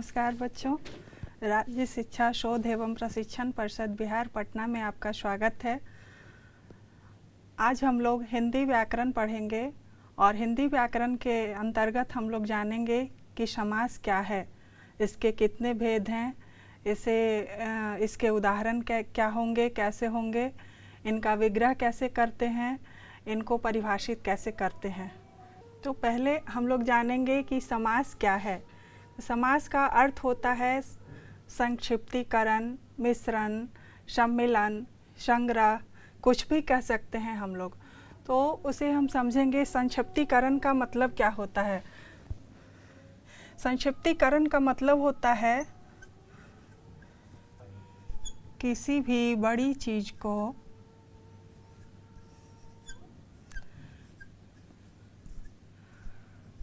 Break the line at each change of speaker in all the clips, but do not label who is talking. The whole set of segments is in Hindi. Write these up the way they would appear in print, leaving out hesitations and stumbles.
नमस्कार बच्चों। राज्य शिक्षा शोध एवं प्रशिक्षण परिषद बिहार पटना में आपका स्वागत है। आज हम लोग हिंदी व्याकरण पढ़ेंगे और हिंदी व्याकरण के अंतर्गत हम लोग जानेंगे कि समास क्या है, इसके कितने भेद हैं, इसके उदाहरण क्या होंगे, कैसे होंगे, इनका विग्रह कैसे करते हैं, इनको परिभाषित कैसे करते हैं। तो पहले हम लोग जानेंगे कि समास क्या है। समास का अर्थ होता है संक्षिप्तीकरण, मिश्रण, सम्मिलन, संग्रह, कुछ भी कह सकते हैं हम लोग। तो उसे हम समझेंगे। संक्षिप्तीकरण का मतलब क्या होता है। संक्षिप्तीकरण का मतलब होता है किसी भी बड़ी चीज को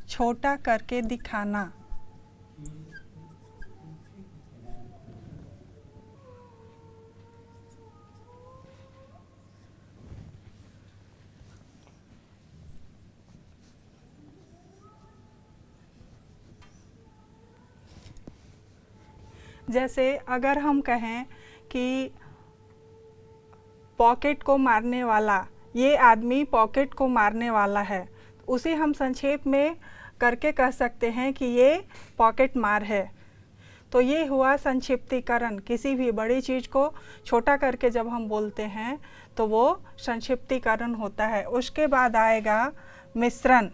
छोटा करके दिखाना। जैसे अगर हम कहें कि पॉकेट को मारने वाला, ये आदमी पॉकेट को मारने वाला है, उसे हम संक्षेप में करके कह सकते हैं कि ये पॉकेट मार है। तो ये हुआ संक्षिप्तीकरण। किसी भी बड़ी चीज़ को छोटा करके जब हम बोलते हैं तो वो संक्षिप्तीकरण होता है। उसके बाद आएगा मिश्रण।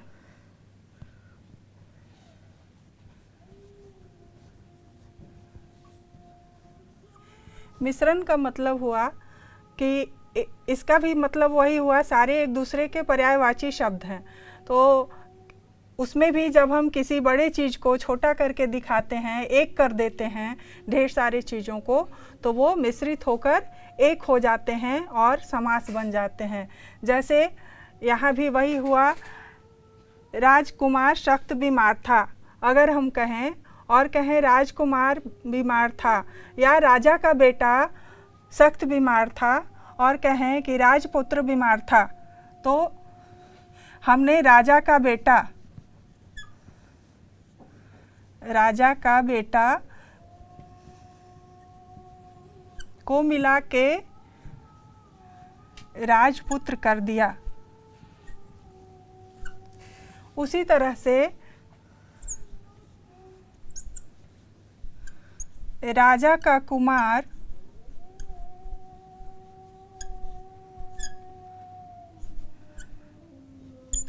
मिश्रण का मतलब हुआ कि इसका भी मतलब वही हुआ, सारे एक दूसरे के पर्यायवाची शब्द हैं। तो उसमें भी जब हम किसी बड़े चीज़ को छोटा करके दिखाते हैं, एक कर देते हैं ढेर सारी चीज़ों को, तो वो मिश्रित होकर एक हो जाते हैं और समास बन जाते हैं। जैसे यहाँ भी वही हुआ, राजकुमार सख्त बीमार था। अगर हम कहें और कहें राजकुमार बीमार था, या राजा का बेटा सख्त बीमार था और कहें कि राजपुत्र बीमार था, तो हमने राजा का बेटा को मिला के राजपुत्र कर दिया। उसी तरह से राजा का कुमार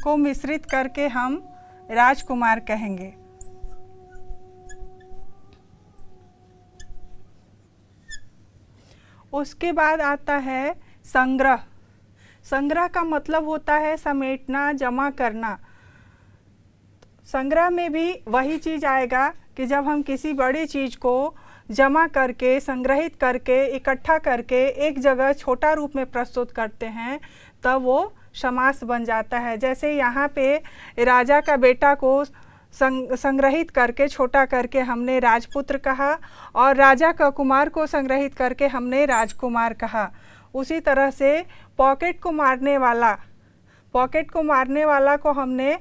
को मिश्रित करके हम राजकुमार कहेंगे। उसके बाद आता है संग्रह। संग्रह का मतलब होता है समेटना, जमा करना। संग्रह में भी वही चीज़ आएगा कि जब हम किसी बड़ी चीज़ को जमा करके, संग्रहित करके, इकट्ठा करके एक जगह छोटा रूप में प्रस्तुत करते हैं, तब वो समास बन जाता है। जैसे यहाँ पे राजा का बेटा को संग्रहित करके, छोटा करके हमने राजपुत्र कहा, और राजा का कुमार को संग्रहित करके हमने राजकुमार कहा। उसी तरह से पॉकेट को मारने वाला को हमने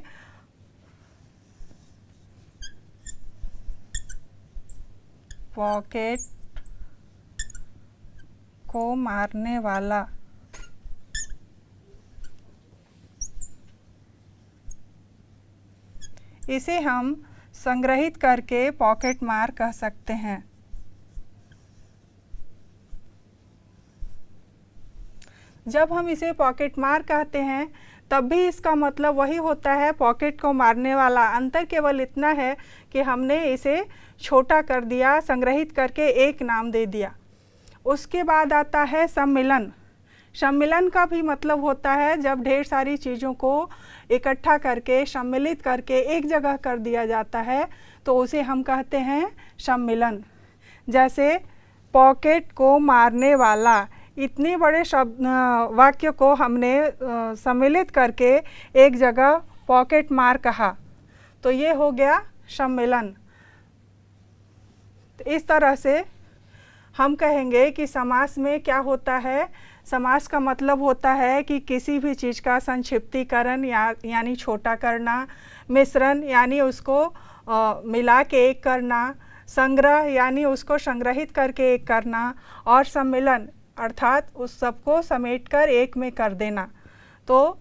पॉकेट को मारने वाला, इसे हम संग्रहित करके पॉकेट मार कह सकते हैं। जब हम इसे पॉकेट मार कहते हैं तब भी इसका मतलब वही होता है, पॉकेट को मारने वाला। अंतर केवल इतना है कि हमने इसे छोटा कर दिया, संग्रहित करके एक नाम दे दिया। उसके बाद आता है सम्मिलन। सम्मिलन का भी मतलब होता है जब ढेर सारी चीज़ों को इकट्ठा करके, सम्मिलित करके एक जगह कर दिया जाता है, तो उसे हम कहते हैं सम्मिलन। जैसे पॉकेट को मारने वाला, इतने बड़े शब्द वाक्य को हमने सम्मिलित करके एक जगह पॉकेट मार कहा, तो ये हो गया सम्मिलन। तो इस तरह से हम कहेंगे कि समास में क्या होता है। समास का मतलब होता है कि किसी भी चीज़ का संक्षिप्तीकरण यानी छोटा करना, मिश्रण यानी उसको मिला के एक करना, संग्रह यानी उसको संग्रहित करके एक करना, और सम्मिलन अर्थात उस सबको समेटकर एक में कर देना। तो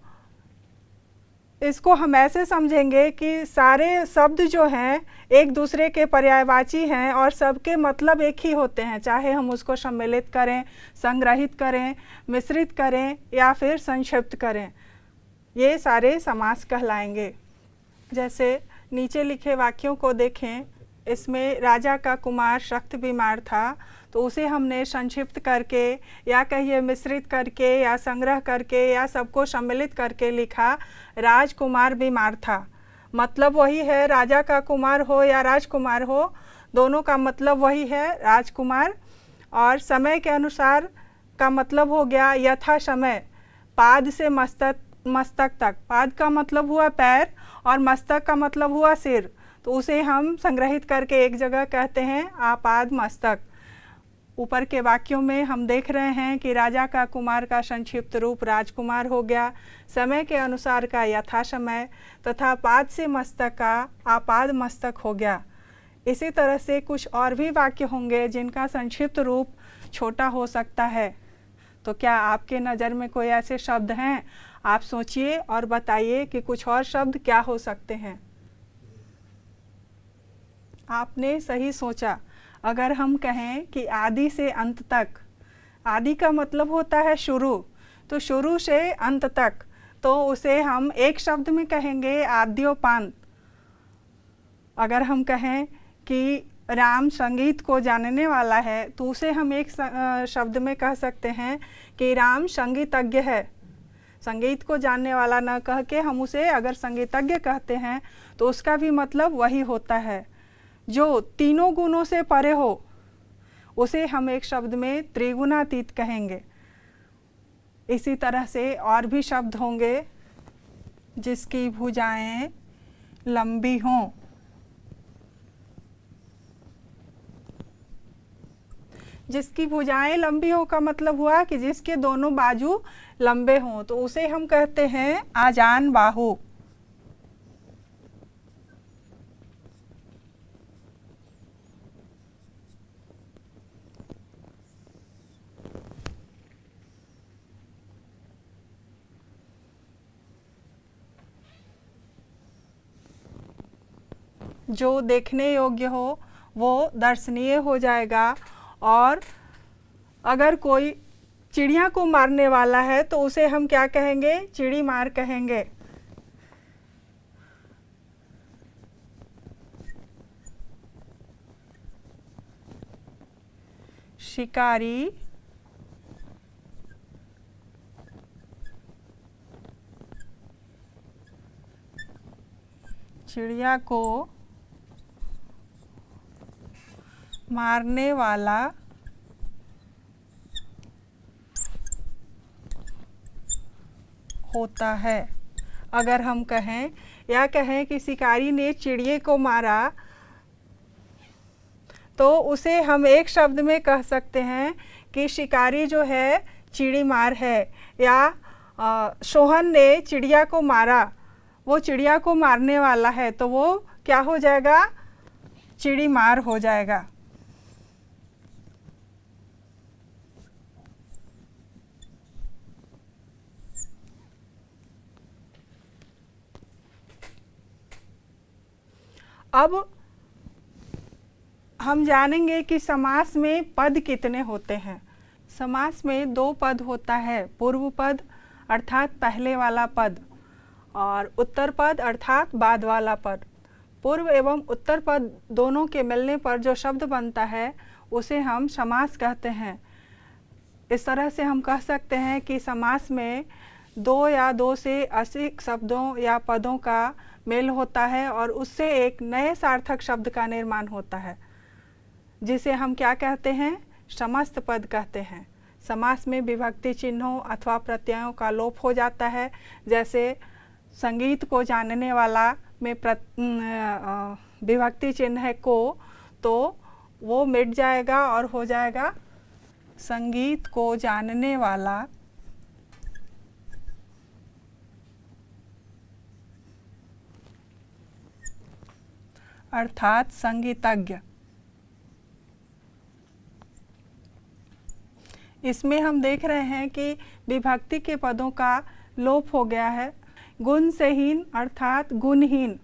इसको हम ऐसे समझेंगे कि सारे शब्द जो हैं एक दूसरे के पर्यायवाची हैं और सबके मतलब एक ही होते हैं, चाहे हम उसको सम्मिलित करें, संग्रहित करें, मिश्रित करें या फिर संक्षिप्त करें, ये सारे समास कहलाएंगे। जैसे नीचे लिखे वाक्यों को देखें, इसमें राजा का कुमार सख्त बीमार था, तो उसे हमने संक्षिप्त करके या कहिए मिश्रित करके या संग्रह करके या सबको सम्मिलित करके लिखा, राजकुमार बीमार था। मतलब वही है, राजा का कुमार हो या राजकुमार हो, दोनों का मतलब वही है, राजकुमार। और समय के अनुसार का मतलब हो गया यथा समय, पाद से मस्तक तक। पाद का मतलब हुआ पैर और मस्तक का मतलब हुआ सिर, तो उसे हम संग्रहित करके एक जगह कहते हैं आपाद मस्तक। ऊपर के वाक्यों में हम देख रहे हैं कि राजा का कुमार का संक्षिप्त रूप राजकुमार हो गया, समय के अनुसार का यथा समय तथा पाद से मस्तक का आपाद मस्तक हो गया। इसी तरह से कुछ और भी वाक्य होंगे जिनका संक्षिप्त रूप छोटा हो सकता है। तो क्या आपके नज़र में कोई ऐसे शब्द हैं? आप सोचिए और बताइए कि कुछ और शब्द क्या हो सकते हैं। आपने सही सोचा। अगर हम कहें कि आदि से अंत तक, आदि का मतलब होता है शुरू, तो शुरू से अंत तक, तो उसे हम एक शब्द में कहेंगे आद्योपांत। अगर हम कहें कि राम संगीत को जानने वाला है, तो उसे हम एक शब्द में कह सकते हैं कि राम संगीतज्ञ है। संगीत को जानने वाला न कह के हम उसे अगर संगीतज्ञ कहते हैं तो उसका भी मतलब वही होता है। जो तीनों गुणों से परे हो उसे हम एक शब्द में त्रिगुणातीत कहेंगे। इसी तरह से और भी शब्द होंगे, जिसकी भुजाएं लंबी हों। जिसकी भुजाएं लंबी हो का मतलब हुआ कि जिसके दोनों बाजू लंबे हों, तो उसे हम कहते हैं आजान बाहु। जो देखने योग्य हो वो दर्शनीय हो जाएगा। और अगर कोई चिड़िया को मारने वाला है तो उसे हम क्या कहेंगे? चिड़ी मार कहेंगे। शिकारी चिड़िया को मारने वाला होता है। अगर हम कहें या कहें कि शिकारी ने चिड़िए को मारा, तो उसे हम एक शब्द में कह सकते हैं कि शिकारी जो है चिड़ी मार है। या सोहन ने चिड़िया को मारा, वो चिड़िया को मारने वाला है, तो वो क्या हो जाएगा? चिड़ी मार हो जाएगा। अब हम जानेंगे कि समास में पद कितने होते हैं। समास में दो पद होता है, पूर्व पद अर्थात पहले वाला पद और उत्तर पद अर्थात बाद वाला पद। पूर्व एवं उत्तर पद दोनों के मिलने पर जो शब्द बनता है उसे हम समास कहते हैं। इस तरह से हम कह सकते हैं कि समास में दो या दो से अधिक शब्दों या पदों का मेल होता है और उससे एक नए सार्थक शब्द का निर्माण होता है, जिसे हम क्या कहते हैं? समस्त पद कहते हैं। समास में विभक्ति चिन्हों अथवा प्रत्ययों का लोप हो जाता है। जैसे संगीत को जानने वाला में विभक्ति चिन्ह है को, तो वो मिट जाएगा और हो जाएगा संगीत को जानने वाला अर्थात संगीतज्ञ। इसमें हम देख रहे हैं कि विभक्ति के पदों का लोप हो गया है। गुण से हीन अर्थात गुणहीन।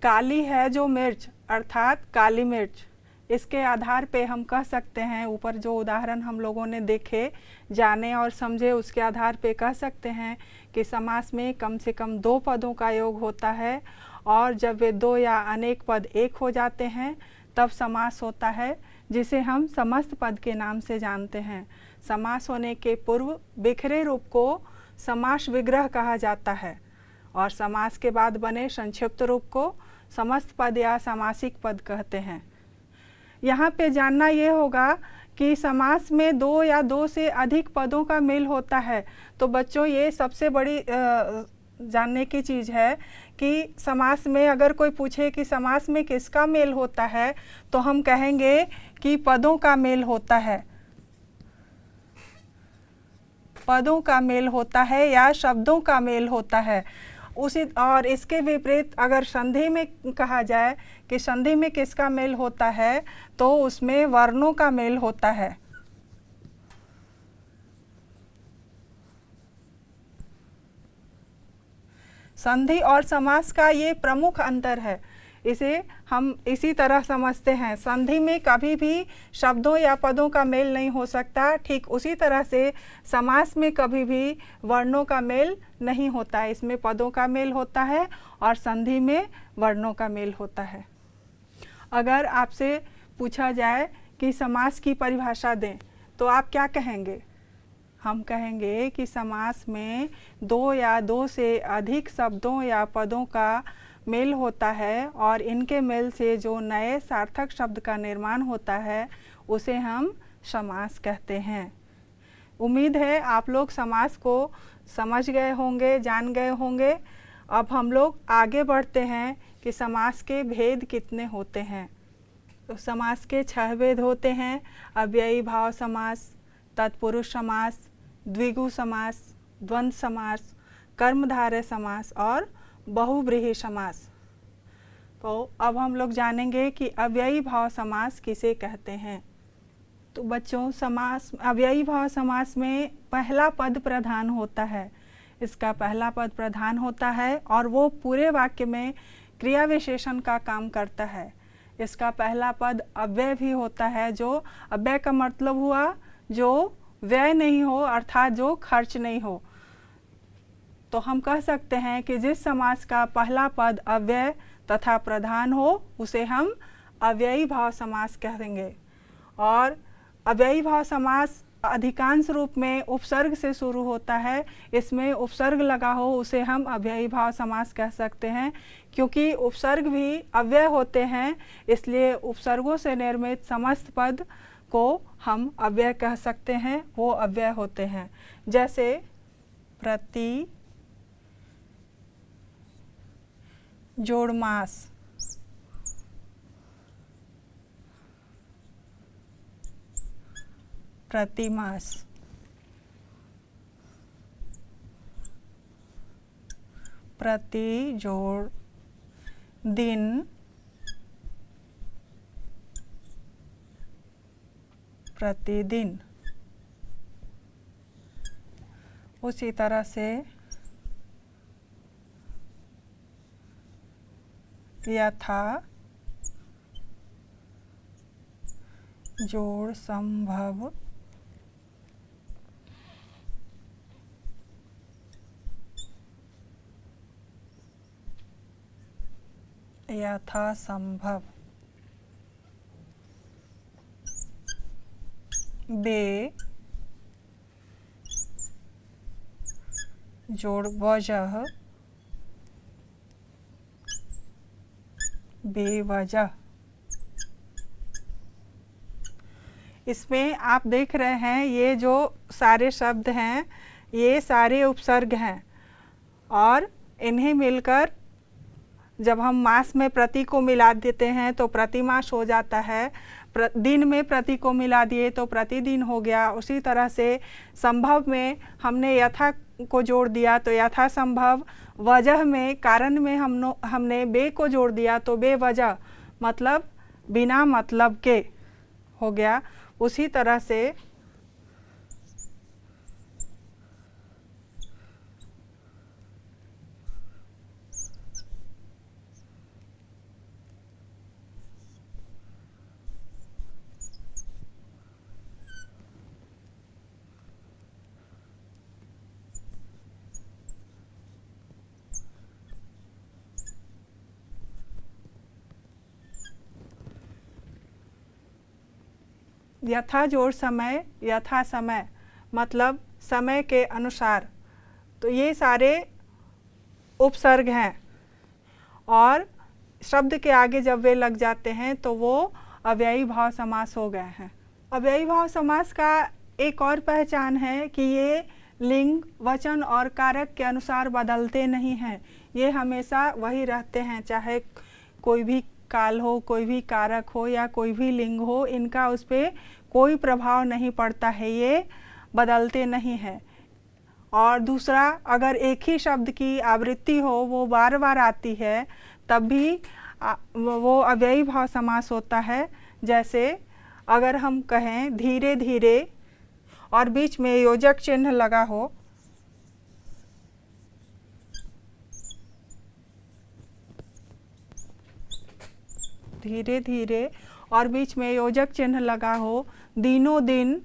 काली है जो मिर्च अर्थात काली मिर्च। इसके आधार पे हम कह सकते हैं, ऊपर जो उदाहरण हम लोगों ने देखे, जाने और समझे, उसके आधार पे कह सकते हैं कि समास में कम से कम 2 पदों का योग होता है, और जब वे 2 या अनेक पद एक हो जाते हैं तब समास होता है, जिसे हम समस्त पद के नाम से जानते हैं। समास होने के पूर्व बिखरे रूप को समास विग्रह कहा जाता है, और समास के बाद बने संक्षिप्त रूप को समस्त पद या समासिक पद कहते हैं। यहाँ पे जानना ये होगा कि समास में 2 या 2 से अधिक पदों का मेल होता है। तो बच्चों, ये सबसे बड़ी जानने की चीज़ है कि समास में अगर कोई पूछे कि समास में किसका मेल होता है, तो हम कहेंगे कि पदों का मेल होता है, पदों का मेल होता है या शब्दों का मेल होता है। और इसके विपरीत अगर संधि में कहा जाए कि संधि में किसका मेल होता है, तो उसमें वर्णों का मेल होता है। संधि और समास का ये प्रमुख अंतर है। इसे हम इसी तरह समझते हैं, संधि में कभी भी शब्दों या पदों का मेल नहीं हो सकता, ठीक उसी तरह से समास में कभी भी वर्णों का मेल नहीं होता है। इसमें पदों का मेल होता है और संधि में वर्णों का मेल होता है। अगर आपसे पूछा जाए कि समास की परिभाषा दें, तो आप क्या कहेंगे? हम कहेंगे कि समास में 2 या 2 से अधिक शब्दों या पदों का मेल होता है, और इनके मेल से जो नए सार्थक शब्द का निर्माण होता है उसे हम समास कहते हैं। उम्मीद है आप लोग समास को समझ गए होंगे, जान गए होंगे। अब हम लोग आगे बढ़ते हैं कि समास के भेद कितने होते हैं। तो समास के 6 भेद होते हैं: अव्ययी भाव समास, तत्पुरुष समास, द्विगु समास, द्वंद्व समास, कर्मधारय समास और बहुव्रीहि समास। तो अब हम लोग जानेंगे कि अव्ययी भाव समास किसे कहते हैं। तो बच्चों, समास अव्ययी भाव समास में पहला पद प्रधान होता है। इसका पहला पद प्रधान होता है और वो पूरे वाक्य में क्रिया विशेषण का काम करता है। इसका पहला पद अव्यय भी होता है। जो अव्यय का मतलब हुआ जो व्यय नहीं हो, अर्थात जो खर्च नहीं हो। तो हम कह सकते हैं कि जिस समास का पहला पद अव्यय तथा प्रधान हो उसे हम अव्ययी भाव समास कहेंगे। और अव्ययी भाव समास अधिकांश रूप में उपसर्ग से शुरू होता है। इसमें उपसर्ग लगा हो उसे हम अव्ययी भाव समास कह सकते हैं। क्योंकि उपसर्ग भी अव्यय होते हैं, इसलिए उपसर्गों से निर्मित समस्त पद को हम अव्यय कह सकते हैं, वो अव्यय होते हैं। जैसे प्रति जोड़ मास, प्रतिमास, प्रति जोड़ दिन, प्रतिदिन। उसी तरह से यथा जोड़ संभव, यथा संभव, बे जोड़ वजह, बेवजह। इसमें आप देख रहे हैं ये जो सारे शब्द हैं ये सारे उपसर्ग हैं, और इन्हें मिलकर जब हम मास में प्रति को मिला देते हैं तो प्रतिमास हो जाता है। दिन में प्रति को मिला दिए तो प्रतिदिन हो गया। उसी तरह से संभव में हमने यथा को जोड़ दिया तो यथा संभव। वजह में, कारण में हमने बे को जोड़ दिया तो बेवजह, मतलब बिना मतलब के हो गया। उसी तरह से यथा जोड़ समय, यथा समय मतलब समय के अनुसार। तो ये सारे उपसर्ग हैं और शब्द के आगे जब वे लग जाते हैं तो वो अव्ययी भाव समास हो गए हैं। अव्ययी भाव समास का एक और पहचान है कि ये लिंग, वचन और कारक के अनुसार बदलते नहीं हैं। ये हमेशा वही रहते हैं, चाहे कोई भी काल हो, कोई भी कारक हो या कोई भी लिंग हो, इनका उस पर कोई प्रभाव नहीं पड़ता है, ये बदलते नहीं हैं। और दूसरा, अगर एक ही शब्द की आवृत्ति हो, वो बार बार आती है, तब भी वो अव्ययी भाव समास होता है। जैसे अगर हम कहें धीरे धीरे और बीच में योजक चिन्ह लगा हो, धीरे धीरे और बीच में योजक चिन्ह लगा हो, दिनों दिन,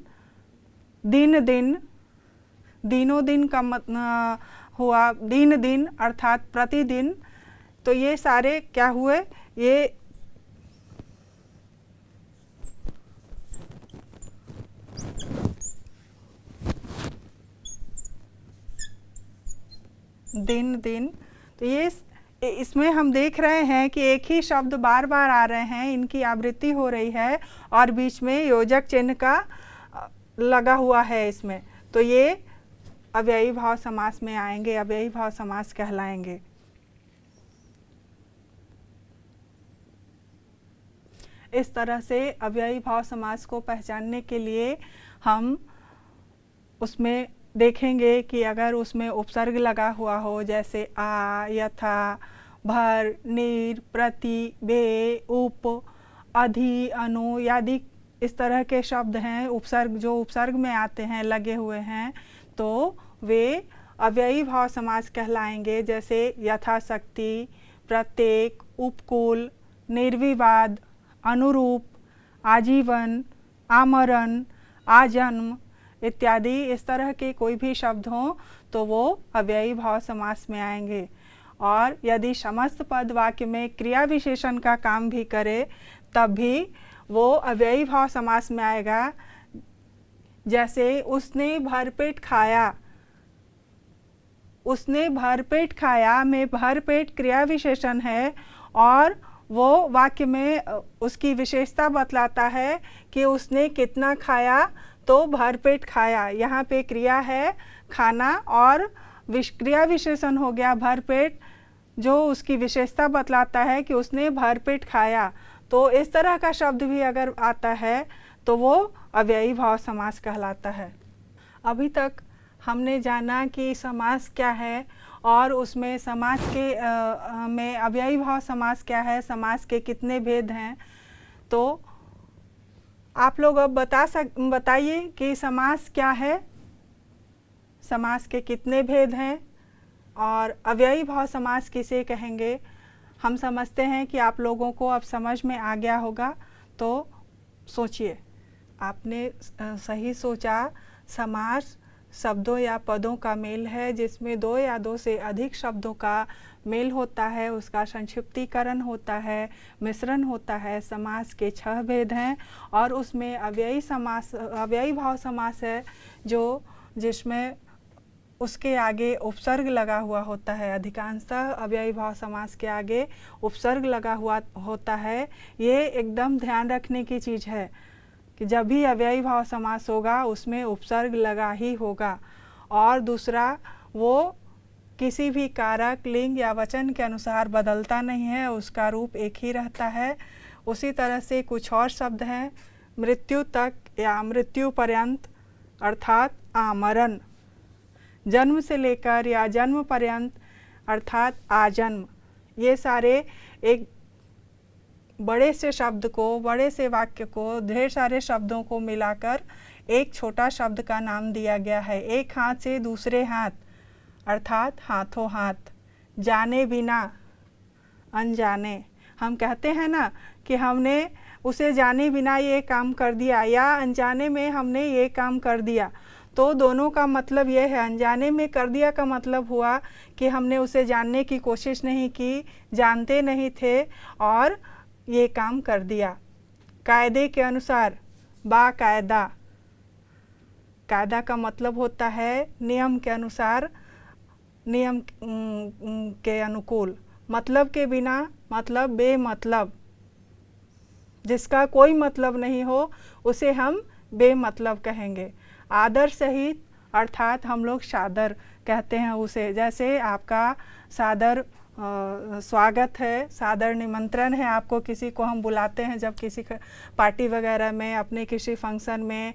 दिन दिन, दिनों दिन का हुआ दिन दिन अर्थात प्रतिदिन। तो ये सारे क्या हुए, ये दिन दिन। तो ये इसमें हम देख रहे हैं कि एक ही शब्द बार बार आ रहे हैं, इनकी आवृत्ति हो रही है और बीच में योजक चिन्ह का लगा हुआ है इसमें। तो ये अव्ययी भाव समास में आएंगे, अव्ययी भाव समास कहलाएंगे। इस तरह से अव्ययी भाव समास को पहचानने के लिए हम उसमें देखेंगे कि अगर उसमें उपसर्ग लगा हुआ हो, जैसे आ, यथा, भर, निर, प्रति, बे, उप, अधि, अनु आदि इस तरह के शब्द हैं, उपसर्ग जो उपसर्ग में आते हैं, लगे हुए हैं, तो वे अव्ययी भाव समास कहलाएंगे। जैसे यथाशक्ति, प्रत्येक, उपकूल, निर्विवाद, अनुरूप, आजीवन, आमरण, आजन्म इत्यादि इस तरह के कोई भी शब्द हों तो वो अव्ययी भाव समास में आएंगे। और यदि समस्त पद वाक्य में क्रिया विशेषण का काम भी करे तब भी वो अव्ययी भाव समास में आएगा। जैसे उसने भरपेट खाया, उसने भरपेट खाया में भरपेट क्रिया विशेषण है और वो वाक्य में उसकी विशेषता बतलाता है कि उसने कितना खाया, तो भरपेट खाया। यहाँ पे क्रिया है खाना और क्रिया विशेषण हो गया भरपेट, जो उसकी विशेषता बतलाता है कि उसने भरपेट खाया। तो इस तरह का शब्द भी अगर आता है तो वो अव्ययी भाव समास कहलाता है। अभी तक हमने जाना कि समास क्या है और उसमें समास के में अव्ययी भाव समास क्या है, समास के कितने भेद हैं। तो आप लोग अब बताइए कि समास क्या है, समास के कितने भेद हैं और अव्ययी भाव समास किसे कहेंगे। हम समझते हैं कि आप लोगों को अब समझ में आ गया होगा। तो सोचिए, आपने सही सोचा। समास शब्दों या पदों का मेल है जिसमें दो या दो से अधिक शब्दों का मेल होता है, उसका संक्षिप्तीकरण होता है, मिश्रण होता है। समास के 6 भेद हैं और उसमें अव्ययी भाव समास है जिसमें उसके आगे उपसर्ग लगा हुआ होता है। अधिकांशतः अव्ययी भाव समास के आगे उपसर्ग लगा हुआ होता है। ये एकदम ध्यान रखने की चीज़ है कि जब भी अव्ययी भाव समास होगा उसमें उपसर्ग लगा ही होगा। और दूसरा, वो किसी भी कारक, लिंग या वचन के अनुसार बदलता नहीं है, उसका रूप एक ही रहता है। उसी तरह से कुछ और शब्द हैं, मृत्यु तक या मृत्यु पर्यंत अर्थात आमरण, जन्म से लेकर या जन्म पर्यंत अर्थात आजन्म। ये सारे एक बड़े से शब्द को, बड़े से वाक्य को, ढेर सारे शब्दों को मिलाकर एक छोटा शब्द का नाम दिया गया है। एक हाथ से दूसरे हाथ अर्थात हाथों हाथ, जाने बिना अनजाने। हम कहते हैं ना कि हमने उसे जाने बिना ये काम कर दिया या अनजाने में हमने ये काम कर दिया। तो दोनों का मतलब यह है, अनजाने में कर दिया का मतलब हुआ कि हमने उसे जानने की कोशिश नहीं की, जानते नहीं थे और ये काम कर दिया। कायदे के अनुसार बाकायदा। कायदा का मतलब होता है नियम के अनुसार, नियम के अनुकूल। मतलब के बिना मतलब बेमतलब, जिसका कोई मतलब नहीं हो उसे हम बेमतलब कहेंगे। आदर सहित अर्थात हम लोग सादर कहते हैं उसे। जैसे आपका सादर स्वागत है, सादर निमंत्रण है, आपको किसी को हम बुलाते हैं जब किसी पार्टी वगैरह में, अपने किसी फंक्शन में,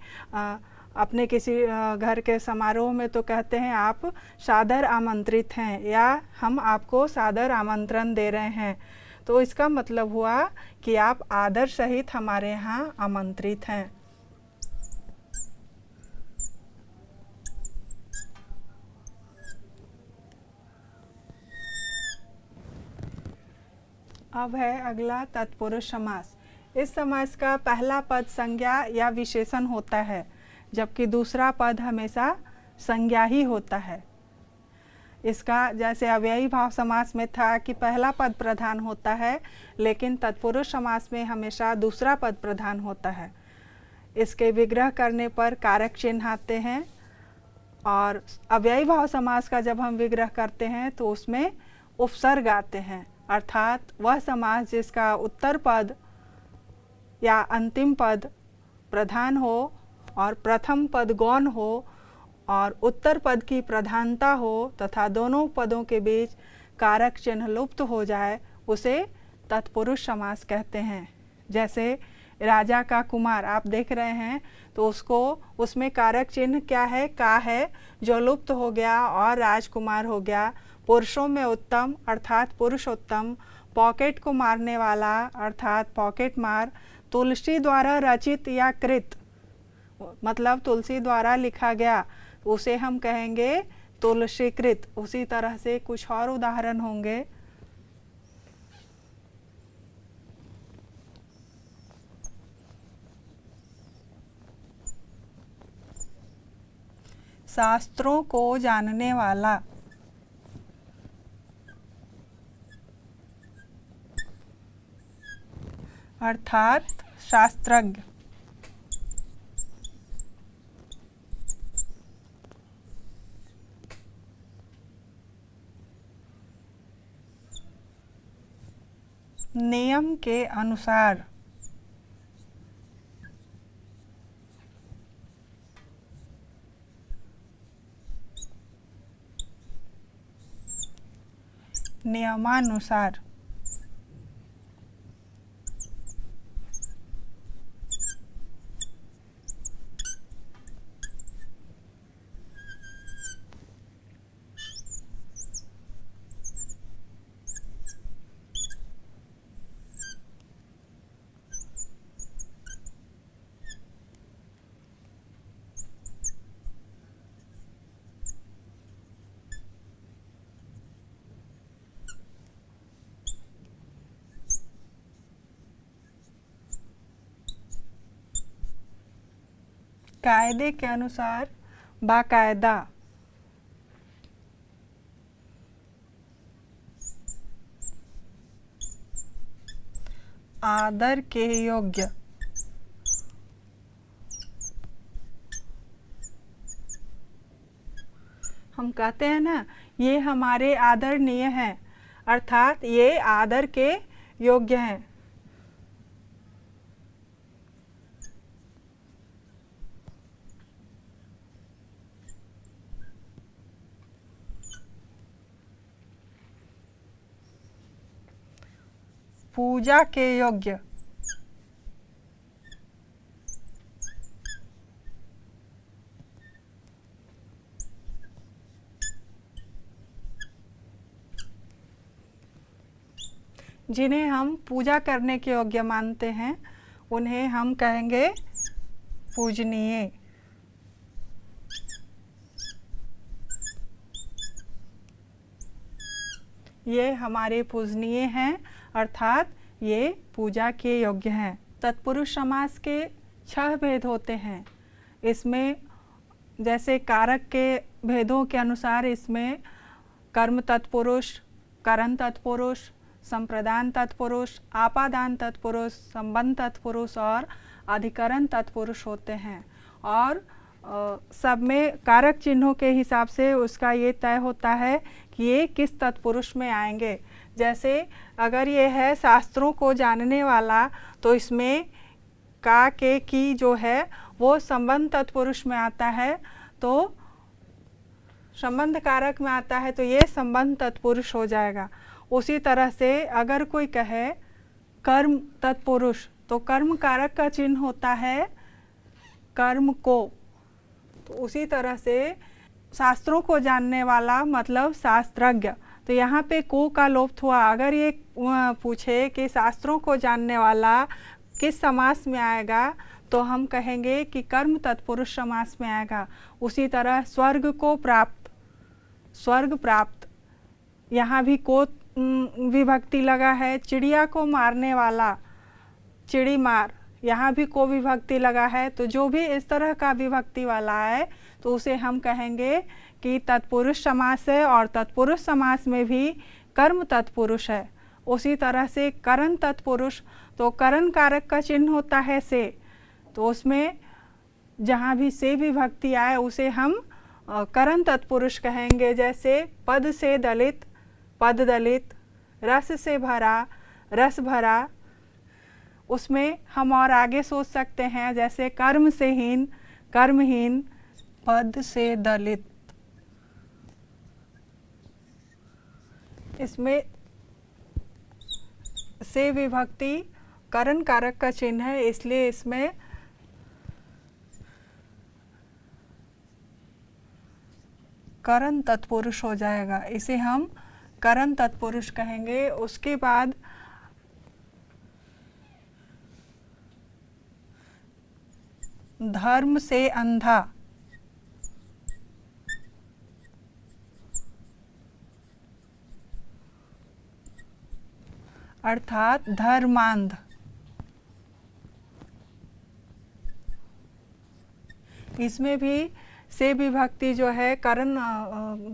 अपने किसी घर के समारोह में, तो कहते हैं आप सादर आमंत्रित हैं या हम आपको सादर आमंत्रण दे रहे हैं। तो इसका मतलब हुआ कि आप आदर सहित हमारे यहाँ आमंत्रित हैं। अब है अगला तत्पुरुष समास। इस समास का पहला पद संज्ञा या विशेषण होता है, जबकि दूसरा पद हमेशा संज्ञा ही होता है। इसका जैसे अव्ययी भाव समास में था कि पहला पद प्रधान होता है, लेकिन तत्पुरुष समास में हमेशा दूसरा पद प्रधान होता है। इसके विग्रह करने पर कारक चिन्ह आते हैं, और अव्ययी भाव समास का जब हम विग्रह करते हैं तो उसमें उपसर्ग आते हैं, अर्थात वह समास जिसका उत्तर पद या अंतिम पद प्रधान हो और प्रथम पद गौण हो और उत्तर पद की प्रधानता हो तथा दोनों पदों के बीच कारक चिन्ह लुप्त हो जाए, उसे तत्पुरुष समास कहते हैं। जैसे राजा का कुमार आप देख रहे हैं, तो उसको उसमें कारक चिन्ह क्या है? का है, जो लुप्त हो गया और राजकुमार हो गया। पुरुषों में उत्तम अर्थात पुरुषोत्तम, पॉकेट को मारने वाला अर्थात पॉकेट मार, तुलसी द्वारा रचित या कृत मतलब तुलसी द्वारा लिखा गया, उसे हम कहेंगे तुलसीकृत। उसी तरह से कुछ और उदाहरण होंगे। शास्त्रों को जानने वाला अर्थात शास्त्रज्ञ। नियम के अनुसार नियमानुसार। कायदे के अनुसार बाकायदा। आदर के योग्य। हम कहते हैं ना, ये हमारे आदरणीय हैं, अर्थात ये आदर के योग्य हैं। पूजा के योग्य। जिन्हें हम पूजा करने के योग्य मानते हैं, उन्हें हम कहेंगे पूजनीय। ये हमारे पूजनीय हैं, अर्थात ये पूजा के योग्य हैं। तत्पुरुष समास के 6 भेद होते हैं। इसमें जैसे कारक के भेदों के अनुसार इसमें कर्म तत्पुरुष, करण तत्पुरुष, संप्रदान तत्पुरुष, आपादान तत्पुरुष, संबंध तत्पुरुष और अधिकरण तत्पुरुष होते हैं और सब में कारक चिन्हों के हिसाब से उसका ये तय होता है कि ये किस तत्पुरुष में आएंगे। जैसे अगर ये है शास्त्रों को जानने वाला तो इसमें का के की जो है वो संबंध तत्पुरुष में आता है, तो संबंध कारक में आता है तो ये संबंध तत्पुरुष हो जाएगा। उसी तरह से अगर कोई कहे कर्म तत्पुरुष तो कर्म कारक का चिन्ह होता है कर्म को। तो उसी तरह से शास्त्रों को जानने वाला मतलब शास्त्रज्ञ, तो यहाँ पे को का लोप हुआ। अगर ये पूछे कि शास्त्रों को जानने वाला किस समास में आएगा तो हम कहेंगे कि कर्म तत्पुरुष समास में आएगा। उसी तरह स्वर्ग को प्राप्त, स्वर्ग प्राप्त, यहाँ भी को विभक्ति लगा है। चिड़िया को मारने वाला, चिड़ी मार, यहाँ भी को विभक्ति लगा है। तो जो भी इस तरह का विभक्ति वाला है तो उसे हम कहेंगे कि तत्पुरुष समास है, और तत्पुरुष समास में भी कर्म तत्पुरुष है। उसी तरह से करण तत्पुरुष, तो करण कारक का चिन्ह होता है से, तो उसमें जहाँ भी से विभक्ति आए उसे हम करण तत्पुरुष कहेंगे। जैसे पद से दलित, पद दलित, रस से भरा, रस भरा। उसमें हम और आगे सोच सकते हैं, जैसे कर्म से हीन, कर्महीन, पद से दलित। इसमें से विभक्ति करण कारक का चिन्ह है, इसलिए इसमें करण तत्पुरुष हो जाएगा, इसे हम करण तत्पुरुष कहेंगे। उसके बाद धर्म से अंधा, अर्थात धर्मांध। इसमें भी से विभक्ति जो है करण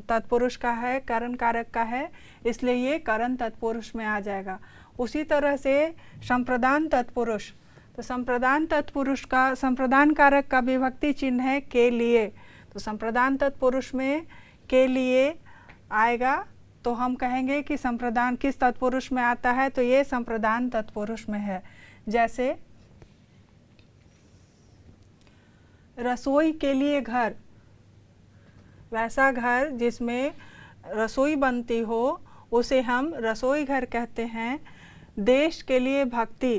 तत्पुरुष का है, करण कारक का है, इसलिए ये करण तत्पुरुष में आ जाएगा। उसी तरह से संप्रदान तत्पुरुष, तो संप्रदान तत्पुरुष का संप्रदान कारक का विभक्ति चिन्ह है के लिए, तो संप्रदान तत्पुरुष में के लिए आएगा तो हम कहेंगे कि संप्रदान किस तत्पुरुष में आता है, तो ये संप्रदान तत्पुरुष में है। जैसे रसोई के लिए घर, वैसा घर जिसमें रसोई बनती हो उसे हम रसोई घर कहते हैं। देश के लिए भक्ति,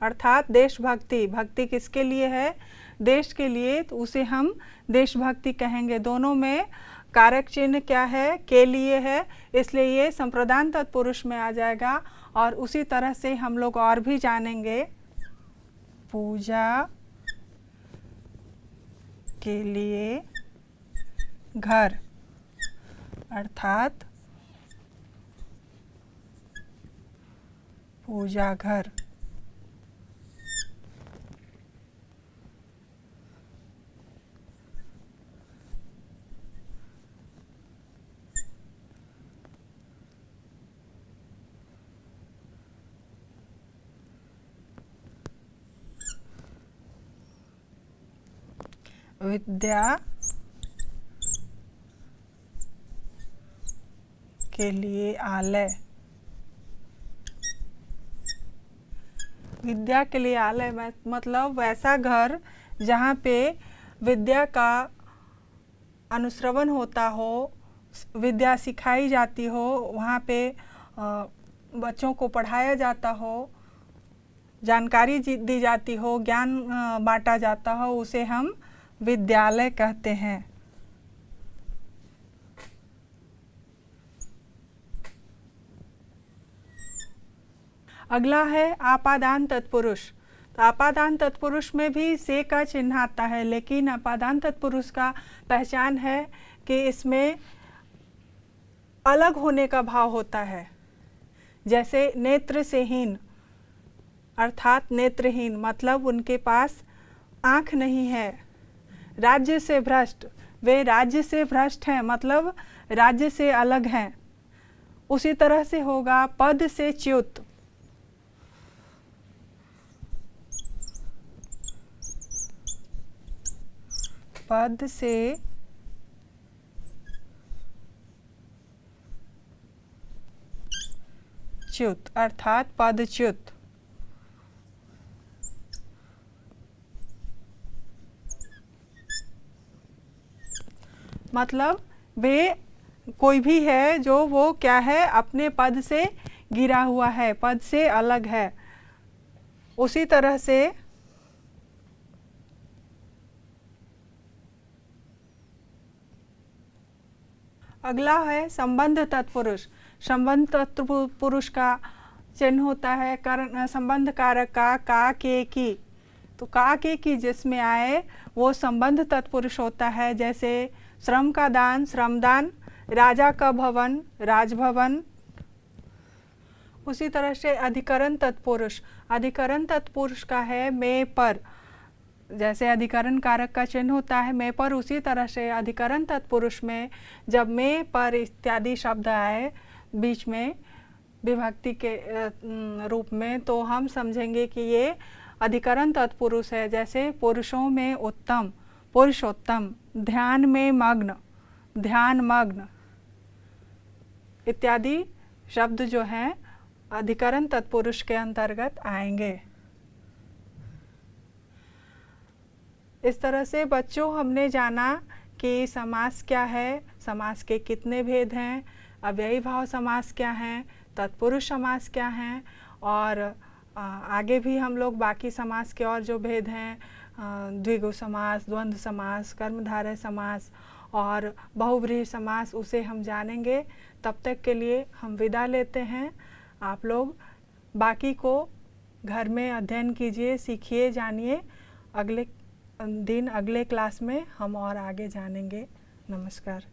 अर्थात देशभक्ति, भक्ति किसके लिए है, देश के लिए, तो उसे हम देशभक्ति कहेंगे। दोनों में कारक चिन्ह क्या है, के लिए है, इसलिए ये संप्रदान तत्पुरुष में आ जाएगा। और उसी तरह से हम लोग और भी जानेंगे, पूजा के लिए घर, अर्थात पूजा घर। विद्या के लिए आलय, विद्या के लिए आलय मतलब वैसा घर जहाँ पे विद्या का अनुश्रवण होता हो, विद्या सिखाई जाती हो, वहाँ पे बच्चों को पढ़ाया जाता हो, जानकारी दी जाती हो, ज्ञान बांटा जाता हो, उसे हम विद्यालय कहते हैं। अगला है आपादान तत्पुरुष। तो आपादान तत्पुरुष में भी से का चिन्ह आता है, लेकिन आपादान तत्पुरुष का पहचान है कि इसमें अलग होने का भाव होता है। जैसे नेत्र से हीन, अर्थात नेत्रहीन, मतलब उनके पास आँख नहीं है। राज्य से भ्रष्ट, वे राज्य से भ्रष्ट हैं, मतलब राज्य से अलग हैं। उसी तरह से होगा पद से च्युत, पद से च्युत अर्थात पदच्युत। मतलब वे कोई भी है जो वो क्या है, अपने पद से गिरा हुआ है, पद से अलग है। उसी तरह से अगला है संबंध तत्पुरुष। संबंध तत्पुरुष का चिन्ह होता है संबंध कारक का के की। तो का के की जिसमें आए वो संबंध तत्पुरुष होता है। जैसे श्रम का दान श्रमदान, राजा का भवन राजभवन। उसी तरह से अधिकरण तत्पुरुष, अधिकरण तत्पुरुष का है में पर। जैसे अधिकरण कारक का चिन्ह होता है में पर, उसी तरह से अधिकरण तत्पुरुष में जब में पर इत्यादि शब्द आए बीच में विभक्ति के रूप में, तो हम समझेंगे कि ये अधिकरण तत्पुरुष है। जैसे पुरुषों में उत्तम पुरुषोत्तम, ध्यान में मग्न ध्यान मग्न इत्यादि शब्द जो हैं अधिकरण तत्पुरुष के अंतर्गत आएंगे। इस तरह से बच्चों हमने जाना कि समास क्या है, समास के कितने भेद हैं, अव्ययी भाव समास क्या हैं, तत्पुरुष समास क्या हैं, और आगे भी हम लोग बाकी समास के और जो भेद हैं, द्विगु समास, द्वंद्व समास, कर्मधारय समास और बहुव्रीहि समास, उसे हम जानेंगे। तब तक के लिए हम विदा लेते हैं। आप लोग बाकी को घर में अध्ययन कीजिए, सीखिए, जानिए। अगले दिन अगले क्लास में हम और आगे जानेंगे। नमस्कार।